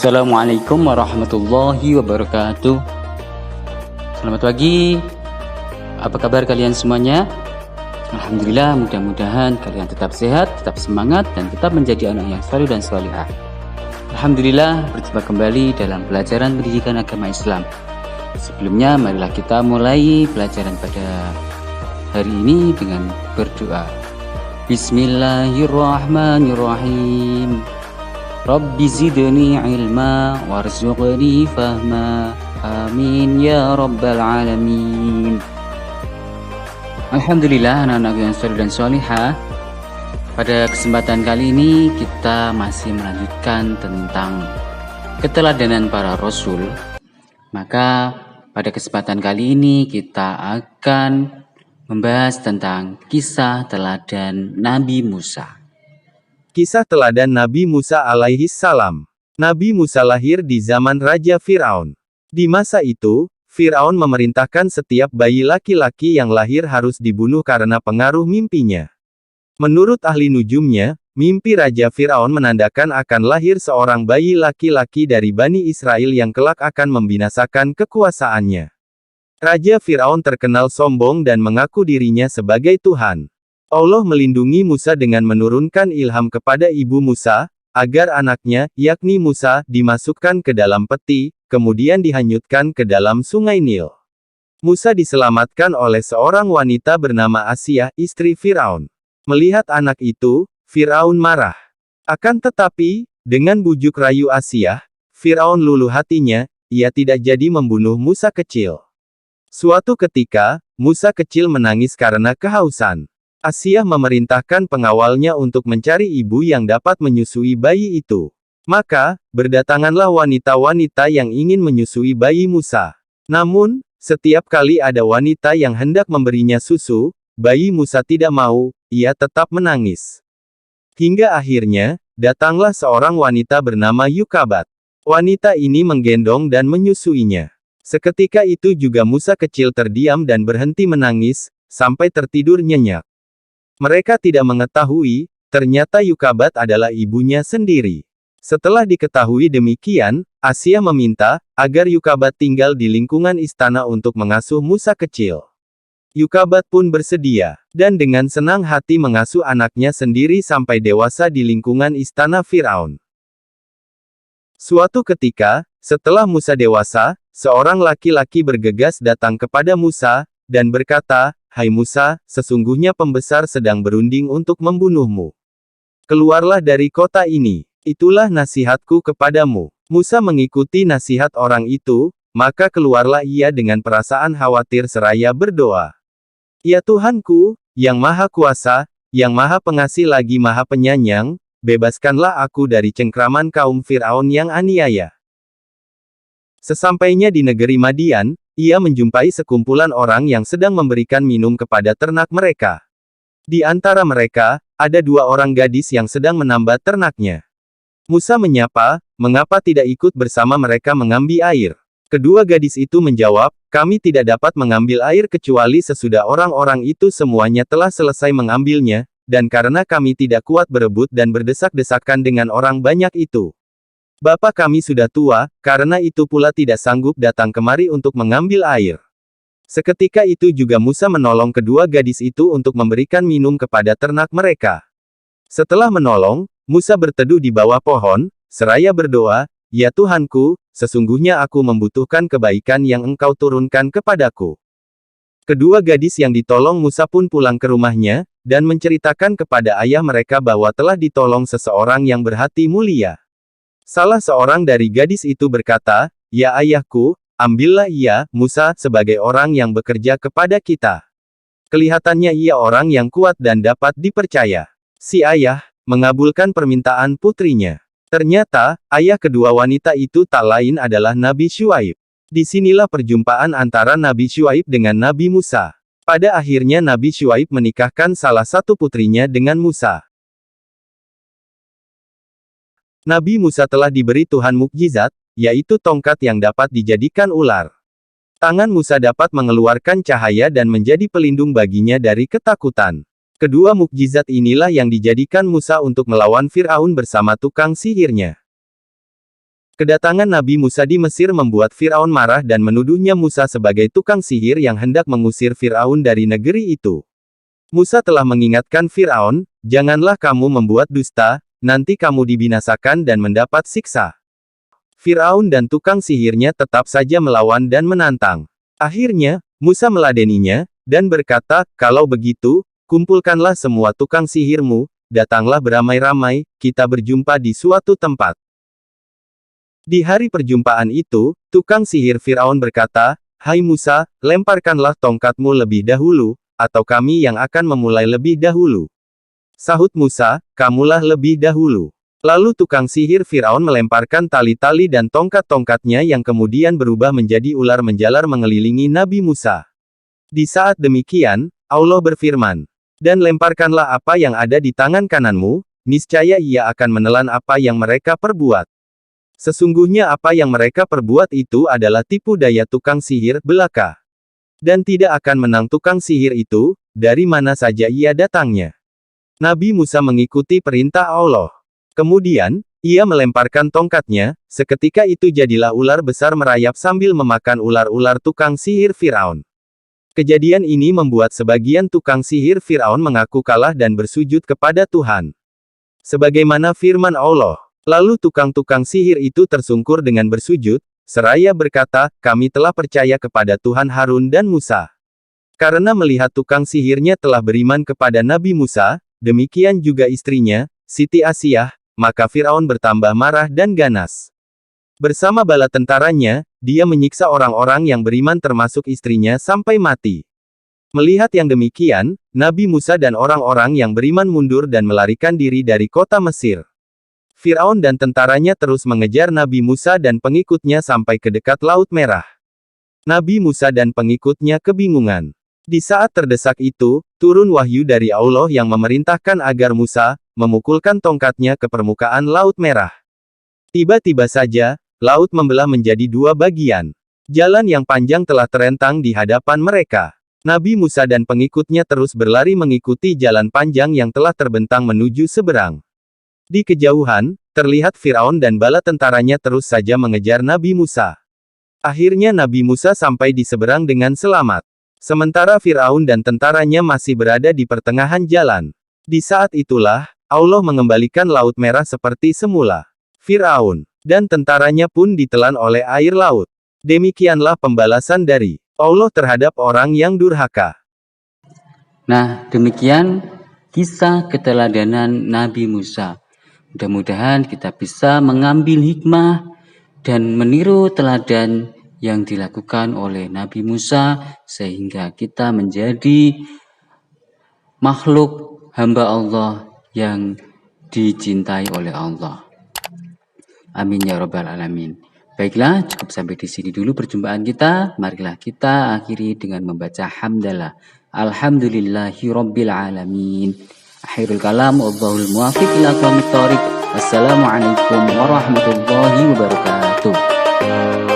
Assalamualaikum warahmatullahi wabarakatuh. Selamat pagi. Apa kabar kalian semuanya? Alhamdulillah, mudah-mudahan kalian tetap sehat, tetap semangat, dan tetap menjadi anak yang saleh dan salihah. Alhamdulillah, berjumpa kembali dalam pelajaran pendidikan agama Islam. Sebelumnya, marilah kita mulai pelajaran pada hari ini dengan berdoa. Bismillahirrahmanirrahim. Rabbi zidni ilma warzuqni fahma. Amin ya rabbal alamin. Alhamdulillah, anak-anak yang saleh dan salihah. Pada kesempatan kali ini kita masih melanjutkan tentang keteladanan para rasul. Maka pada kesempatan kali ini kita akan membahas tentang kisah teladan Nabi Musa. Kisah teladan Nabi Musa alaihi salam. Nabi Musa lahir di zaman Raja Fir'aun. Di masa itu, Fir'aun memerintahkan setiap bayi laki-laki yang lahir harus dibunuh karena pengaruh mimpinya. Menurut ahli nujumnya, mimpi Raja Fir'aun menandakan akan lahir seorang bayi laki-laki dari Bani Israel yang kelak akan membinasakan kekuasaannya. Raja Fir'aun terkenal sombong dan mengaku dirinya sebagai Tuhan. Allah melindungi Musa dengan menurunkan ilham kepada ibu Musa, agar anaknya, yakni Musa, dimasukkan ke dalam peti, kemudian dihanyutkan ke dalam sungai Nil. Musa diselamatkan oleh seorang wanita bernama Asiyah, istri Fir'aun. Melihat anak itu, Fir'aun marah. Akan tetapi, dengan bujuk rayu Asiyah, Fir'aun luluh hatinya, ia tidak jadi membunuh Musa kecil. Suatu ketika, Musa kecil menangis karena kehausan. Asiyah memerintahkan pengawalnya untuk mencari ibu yang dapat menyusui bayi itu. Maka, berdatanganlah wanita-wanita yang ingin menyusui bayi Musa. Namun, setiap kali ada wanita yang hendak memberinya susu, bayi Musa tidak mau, ia tetap menangis. Hingga akhirnya, datanglah seorang wanita bernama Yukabat. Wanita ini menggendong dan menyusuinya. Seketika itu juga Musa kecil terdiam dan berhenti menangis, sampai tertidur nyenyak. Mereka tidak mengetahui, ternyata Yukabat adalah ibunya sendiri. Setelah diketahui demikian, Asiyah meminta, agar Yukabat tinggal di lingkungan istana untuk mengasuh Musa kecil. Yukabat pun bersedia, dan dengan senang hati mengasuh anaknya sendiri sampai dewasa di lingkungan istana Fir'aun. Suatu ketika, setelah Musa dewasa, seorang laki-laki bergegas datang kepada Musa, dan berkata, "Hai Musa, sesungguhnya pembesar sedang berunding untuk membunuhmu. Keluarlah dari kota ini. Itulah nasihatku kepadamu." Musa mengikuti nasihat orang itu, maka keluarlah ia dengan perasaan khawatir seraya berdoa. "Ya Tuhanku, yang Maha Kuasa, yang Maha Pengasih lagi Maha Penyayang, bebaskanlah aku dari cengkraman kaum Fir'aun yang aniaya." Sesampainya di negeri Madian, ia menjumpai sekumpulan orang yang sedang memberikan minum kepada ternak mereka. Di antara mereka, ada dua orang gadis yang sedang menambat ternaknya. Musa menyapa, "Mengapa tidak ikut bersama mereka mengambil air?" Kedua gadis itu menjawab, "Kami tidak dapat mengambil air kecuali sesudah orang-orang itu semuanya telah selesai mengambilnya, dan karena kami tidak kuat berebut dan berdesak-desakan dengan orang banyak itu. Bapak kami sudah tua, karena itu pula tidak sanggup datang kemari untuk mengambil air." Seketika itu juga Musa menolong kedua gadis itu untuk memberikan minum kepada ternak mereka. Setelah menolong, Musa berteduh di bawah pohon, seraya berdoa, "Ya Tuhanku, sesungguhnya aku membutuhkan kebaikan yang Engkau turunkan kepadaku." Kedua gadis yang ditolong Musa pun pulang ke rumahnya, dan menceritakan kepada ayah mereka bahwa telah ditolong seseorang yang berhati mulia. Salah seorang dari gadis itu berkata, "Ya ayahku, ambillah ia, Musa, sebagai orang yang bekerja kepada kita. Kelihatannya ia orang yang kuat dan dapat dipercaya." Si ayah mengabulkan permintaan putrinya. Ternyata, ayah kedua wanita itu tak lain adalah Nabi Syuaib. Disinilah perjumpaan antara Nabi Syuaib dengan Nabi Musa. Pada akhirnya Nabi Syuaib menikahkan salah satu putrinya dengan Musa. Nabi Musa telah diberi Tuhan mukjizat, yaitu tongkat yang dapat dijadikan ular. Tangan Musa dapat mengeluarkan cahaya dan menjadi pelindung baginya dari ketakutan. Kedua mukjizat inilah yang dijadikan Musa untuk melawan Fir'aun bersama tukang sihirnya. Kedatangan Nabi Musa di Mesir membuat Firaun marah dan menuduhnya Musa sebagai tukang sihir yang hendak mengusir Firaun dari negeri itu. Musa telah mengingatkan Firaun, "Janganlah kamu membuat dusta, nanti kamu dibinasakan dan mendapat siksa." Firaun dan tukang sihirnya tetap saja melawan dan menantang. Akhirnya, Musa meladeninya, dan berkata, "Kalau begitu, kumpulkanlah semua tukang sihirmu, datanglah beramai-ramai, kita berjumpa di suatu tempat." Di hari perjumpaan itu, tukang sihir Firaun berkata, "Hai Musa, lemparkanlah tongkatmu lebih dahulu, atau kami yang akan memulai lebih dahulu." Sahut Musa, "Kamulah lebih dahulu." Lalu tukang sihir Firaun melemparkan tali-tali dan tongkat-tongkatnya yang kemudian berubah menjadi ular menjalar mengelilingi Nabi Musa. Di saat demikian, Allah berfirman, "Dan lemparkanlah apa yang ada di tangan kananmu, niscaya ia akan menelan apa yang mereka perbuat." Sesungguhnya apa yang mereka perbuat itu adalah tipu daya tukang sihir belaka. Dan tidak akan menang tukang sihir itu, dari mana saja ia datangnya. Nabi Musa mengikuti perintah Allah. Kemudian, ia melemparkan tongkatnya, seketika itu jadilah ular besar merayap sambil memakan ular-ular tukang sihir Firaun. Kejadian ini membuat sebagian tukang sihir Firaun mengaku kalah dan bersujud kepada Tuhan. Sebagaimana firman Allah, lalu tukang-tukang sihir itu tersungkur dengan bersujud, seraya berkata, "Kami telah percaya kepada Tuhan Harun dan Musa." Karena melihat tukang sihirnya telah beriman kepada Nabi Musa, demikian juga istrinya, Siti Asiyah, maka Firaun bertambah marah dan ganas. Bersama bala tentaranya, dia menyiksa orang-orang yang beriman termasuk istrinya sampai mati. Melihat yang demikian, Nabi Musa dan orang-orang yang beriman mundur dan melarikan diri dari kota Mesir. Firaun dan tentaranya terus mengejar Nabi Musa dan pengikutnya sampai ke dekat Laut Merah. Nabi Musa dan pengikutnya kebingungan. Di saat terdesak itu, turun wahyu dari Allah yang memerintahkan agar Musa memukulkan tongkatnya ke permukaan Laut Merah. Tiba-tiba saja, laut membelah menjadi dua bagian. Jalan yang panjang telah terentang di hadapan mereka. Nabi Musa dan pengikutnya terus berlari mengikuti jalan panjang yang telah terbentang menuju seberang. Di kejauhan, terlihat Firaun dan bala tentaranya terus saja mengejar Nabi Musa. Akhirnya Nabi Musa sampai di seberang dengan selamat. Sementara Firaun dan tentaranya masih berada di pertengahan jalan. Di saat itulah, Allah mengembalikan Laut Merah seperti semula. Firaun dan tentaranya pun ditelan oleh air laut. Demikianlah pembalasan dari Allah terhadap orang yang durhaka. Nah, demikian kisah keteladanan Nabi Musa. Mudah-mudahan kita bisa mengambil hikmah dan meniru teladan yang dilakukan oleh Nabi Musa sehingga kita menjadi makhluk hamba Allah yang dicintai oleh Allah. Amin ya rabbal alamin. Baiklah, cukup sampai di sini dulu perjumpaan kita. Marilah kita akhiri dengan membaca hamdalah. Alhamdulillahi rabbil alamin. Akhirul kalam, wallahul muwaffiq ila aqwamit thoriq. Wassalamualaikum warahmatullahi wabarakatuh.